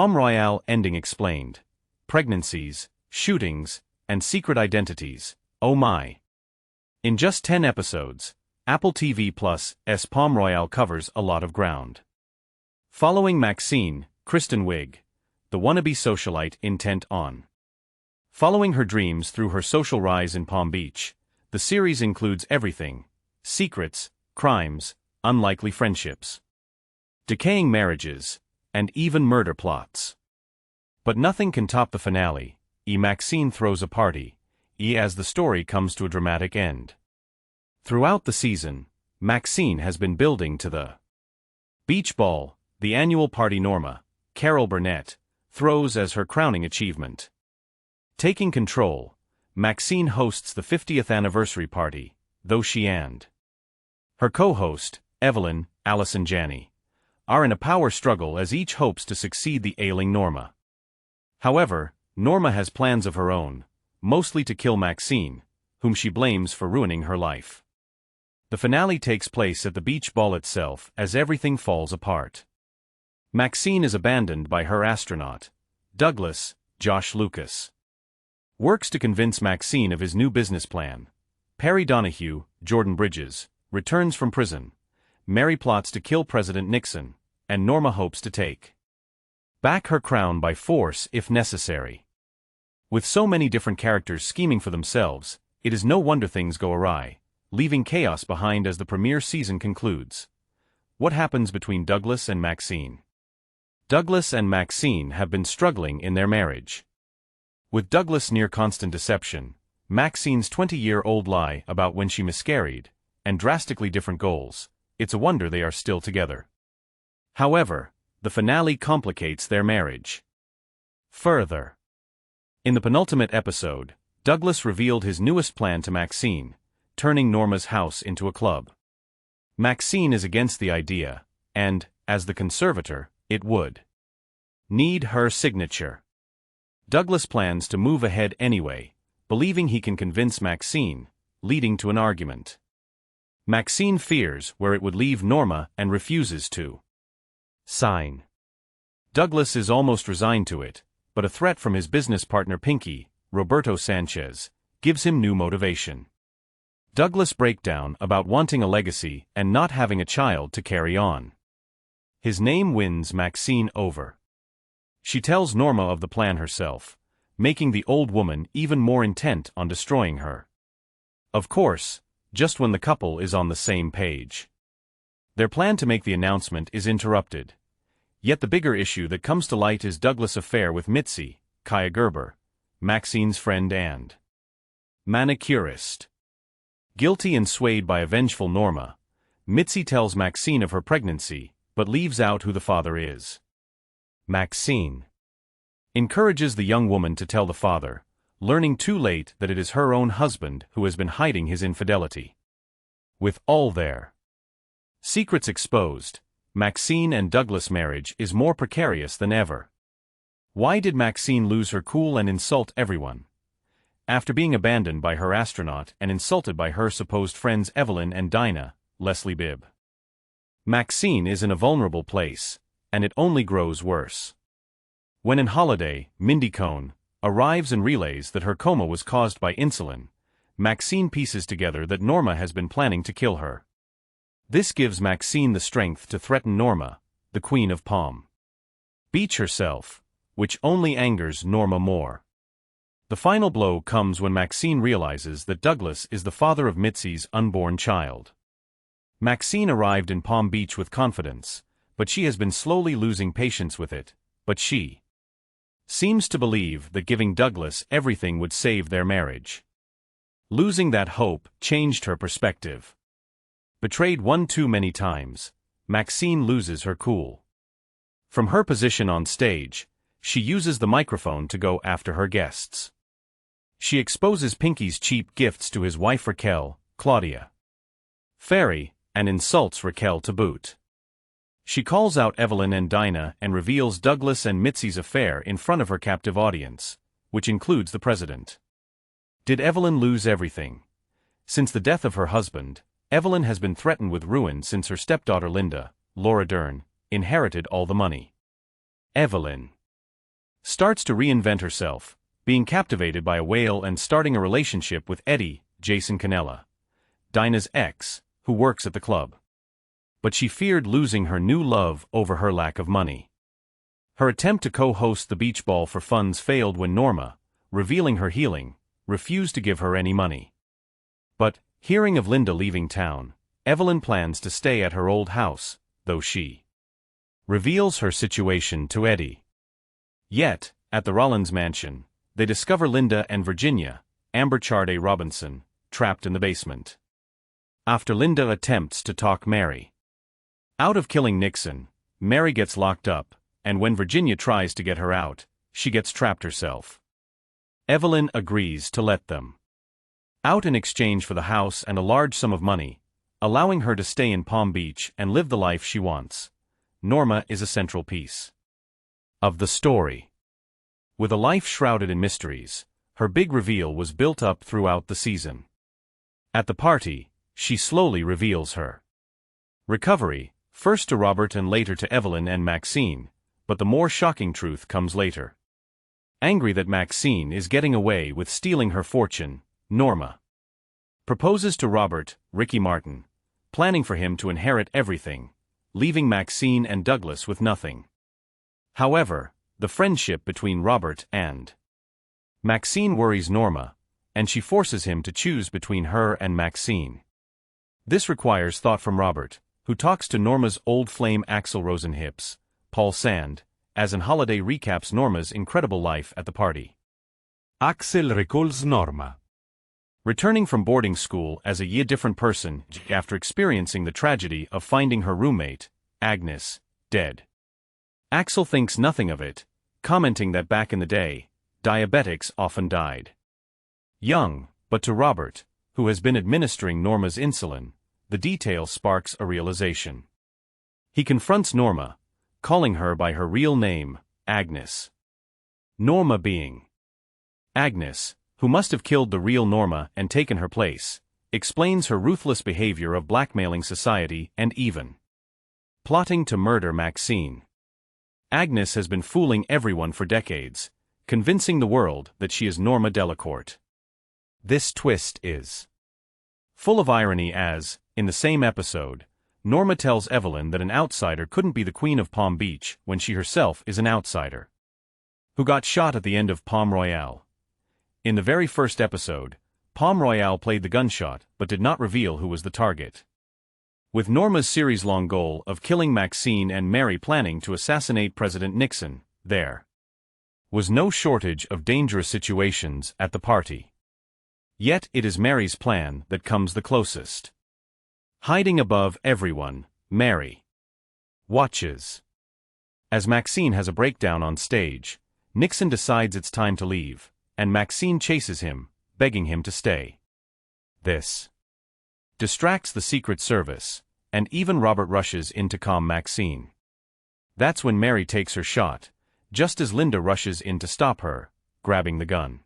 Royale ending explained. Pregnancies, shootings, and secret identities, oh my. In just 10 episodes, Apple TV Plus' Royale covers a lot of ground. Following Maxine, Kristen Wiig, the wannabe socialite intent on following her dreams through her social rise in Palm Beach, the series includes everything: secrets, crimes, unlikely friendships, decaying marriages, and even murder plots. But nothing can top the finale, Maxine throws a party, as the story comes to a dramatic end. Throughout the season, Maxine has been building to the beach ball, the annual party Norma, Carol Burnett, throws as her crowning achievement. Taking control, Maxine hosts the 50th anniversary party, though she and her co-host, Evelyn, Allison Janney, are in a power struggle as each hopes to succeed the ailing Norma. However, Norma has plans of her own, mostly to kill Maxine, whom she blames for ruining her life. The finale takes place at the beach ball itself as everything falls apart. Maxine is abandoned by her astronaut, Douglas, Josh Lucas. Works to convince Maxine of his new business plan. Perry Donahue, Jordan Bridges, returns from prison. Mary plots to kill President Nixon, and Norma hopes to take back her crown by force if necessary. With so many different characters scheming for themselves, it is no wonder things go awry, leaving chaos behind as the premiere season concludes. What happens between Douglas and Maxine? Douglas and Maxine have been struggling in their marriage. With Douglas near constant deception, Maxine's 20-year-old lie about when she miscarried, and drastically different goals, it's a wonder they are still together. However, the finale complicates their marriage further. In the penultimate episode, Douglas revealed his newest plan to Maxine, turning Norma's house into a club. Maxine is against the idea, and, as the conservator, it would need her signature. Douglas plans to move ahead anyway, believing he can convince Maxine, leading to an argument. Maxine fears where it would leave Norma and refuses to sign. Douglas is almost resigned to it, but a threat from his business partner Pinky, Roberto Sanchez, gives him new motivation. Douglas' breakdown about wanting a legacy and not having a child to carry on. His name wins Maxine over. She tells Norma of the plan herself, making the old woman even more intent on destroying her. Of course, just when the couple is on the same page. Their plan to make the announcement is interrupted. Yet the bigger issue that comes to light is Douglas' affair with Mitzi, Kaya Gerber, Maxine's friend and manicurist. Guilty and swayed by a vengeful Norma, Mitzi tells Maxine of her pregnancy, but leaves out who the father is. Maxine encourages the young woman to tell the father, learning too late that it is her own husband who has been hiding his infidelity. With all their secrets exposed, Maxine and Douglas' marriage is more precarious than ever. Why did Maxine lose her cool and insult everyone? After being abandoned by her astronaut and insulted by her supposed friends Evelyn and Dinah, Leslie Bibb. Maxine is in a vulnerable place, and it only grows worse. When in Holiday, Mindy Cohn arrives and relays that her coma was caused by insulin, Maxine pieces together that Norma has been planning to kill her. This gives Maxine the strength to threaten Norma, the Queen of Palm Beach herself, which only angers Norma more. The final blow comes when Maxine realizes that Douglas is the father of Mitzi's unborn child. Maxine arrived in Palm Beach with confidence, but she has been slowly losing patience with it, but she seems to believe that giving Douglas everything would save their marriage. Losing that hope changed her perspective. Betrayed one too many times, Maxine loses her cool. From her position on stage, she uses the microphone to go after her guests. She exposes Pinky's cheap gifts to his wife Raquel, Claudia Ferry, and insults Raquel to boot. She calls out Evelyn and Dinah and reveals Douglas and Mitzi's affair in front of her captive audience, which includes the president. Did Evelyn lose everything? Since the death of her husband, Evelyn has been threatened with ruin since her stepdaughter Linda, Laura Dern, inherited all the money. Evelyn starts to reinvent herself, being captivated by a whale and starting a relationship with Eddie, Jason Canella, Dinah's ex, who works at the club. But she feared losing her new love over her lack of money. Her attempt to co-host the beach ball for funds failed when Norma, revealing her healing, refused to give her any money. But, hearing of Linda leaving town, Evelyn plans to stay at her old house, though she reveals her situation to Eddie. Yet, at the Rollins mansion, they discover Linda and Virginia, Amber Charday Robinson, trapped in the basement. After Linda attempts to talk Mary out of killing Nixon, Mary gets locked up, and when Virginia tries to get her out, she gets trapped herself. Evelyn agrees to let them out in exchange for the house and a large sum of money, allowing her to stay in Palm Beach and live the life she wants. Norma is a central piece of the story. With a life shrouded in mysteries, her big reveal was built up throughout the season. At the party, she slowly reveals her recovery, first to Robert and later to Evelyn and Maxine, but the more shocking truth comes later. Angry that Maxine is getting away with stealing her fortune, Norma proposes to Robert, Ricky Martin, planning for him to inherit everything, leaving Maxine and Douglas with nothing. However, the friendship between Robert and Maxine worries Norma, and she forces him to choose between her and Maxine. This requires thought from Robert, who talks to Norma's old flame Axl Rosenhips, Paul Sand, as in Holiday recaps Norma's incredible life at the party. Axl recalls Norma returning from boarding school as a different person after experiencing the tragedy of finding her roommate, Agnes, dead. Axl thinks nothing of it, commenting that back in the day, diabetics often died young, but to Robert, who has been administering Norma's insulin, the detail sparks a realization. He confronts Norma, calling her by her real name, Agnes. Norma being Agnes, who must have killed the real Norma and taken her place, explains her ruthless behavior of blackmailing society and even plotting to murder Maxine. Agnes has been fooling everyone for decades, convincing the world that she is Norma Delacourt. This twist is full of irony as, in the same episode, Norma tells Evelyn that an outsider couldn't be the Queen of Palm Beach when she herself is an outsider who got shot at the end of Palm Royale. In the very first episode, Palm Royale played the gunshot but did not reveal who was the target. With Norma's series-long goal of killing Maxine and Mary planning to assassinate President Nixon, there was no shortage of dangerous situations at the party. Yet it is Mary's plan that comes the closest. Hiding above everyone, Mary watches. As Maxine has a breakdown on stage, Nixon decides it's time to leave, and Maxine chases him, begging him to stay. This distracts the Secret Service, and even Robert rushes in to calm Maxine. That's when Mary takes her shot, just as Linda rushes in to stop her, grabbing the gun.